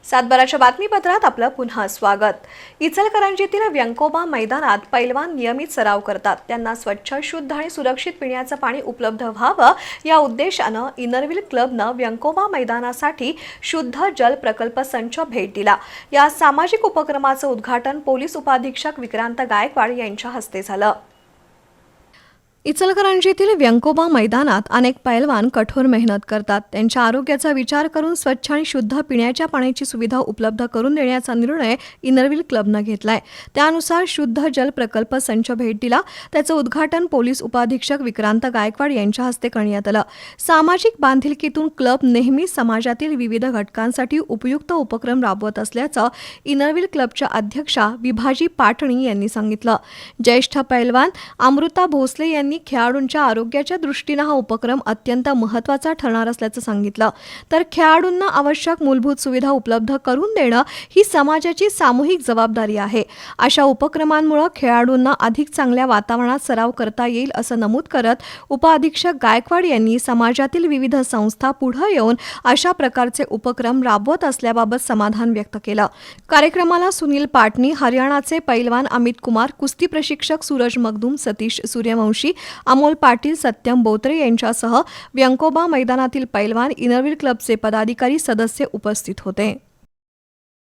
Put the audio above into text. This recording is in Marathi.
सातबाराच्या बातमीपत्रात आपलं पुन्हा स्वागत। इचलकरंजीतील व्यंकोबा मैदानात पैलवान नियमित सराव करतात। त्यांना स्वच्छ, शुद्ध आणि सुरक्षित पिण्याचं पाणी उपलब्ध व्हावं या उद्देशानं इनरव्हील क्लबनं व्यंकोबा मैदानासाठी शुद्ध जल प्रकल्प संच भेट दिला। या सामाजिक उपक्रमाचं उद्घाटन पोलीस उपाधीक्षक विक्रांत गायकवाड यांच्या हस्ते झालं। इचलकरंजीतील व्यंकोबा मैदानात अनेक पैलवान कठोर मेहनत करतात। त्यांच्या आरोग्याचा विचार करून स्वच्छ आणि शुद्ध पिण्याच्या पाण्याची सुविधा उपलब्ध करून देण्याचा निर्णय इनरव्हील क्लबनं घेतलाय। त्यानुसार शुद्ध जल प्रकल्प संच भेट दिला। त्याचं उद्घाटन पोलीस उपाधीक्षक विक्रांत गायकवाड यांच्या हस्ते करण्यात आलं। सामाजिक बांधिलकीतून क्लब नेहमी समाजातील विविध घटकांसाठी उपयुक्त उपक्रम राबवत असल्याचं इनरव्हील क्लबच्या अध्यक्षा विभाजी पाटणी यांनी सांगितलं। ज्येष्ठ पैलवान अमृता भोसले यांनी खेळाडूंच्या आरोग्याच्या दृष्टीने हा उपक्रम अत्यंत महत्त्वाचा ठरणार असल्याचं सांगितलं। तर खेळाडूंना आवश्यक मूलभूत सुविधा उपलब्ध करून देणं ही समाजाची सामूहिक जबाबदारी आहे। अशा उपक्रमांमुळे खेळाडूंना अधिक चांगल्या वातावरणात सराव करता येईल असं नमूद करत उपअधीक्षक गायकवाड यांनी समाजातील विविध संस्था पुढे येऊन अशा प्रकारचे उपक्रम राबवत असल्याबाबत समाधान व्यक्त केलं। कार्यक्रमाला सुनील पाटणी, हरियाणाचे पैलवान अमित कुमार, कुस्ती प्रशिक्षक सूरज मगदूम, सतीश सूर्यवंशी, अमोल पाटील, सत्यम बोत्रे यांच्यासह व्यंकोबा मैदानातील पैलवान, इनरव्हील क्लबचे पदाधिकारी, सदस्य उपस्थित होते।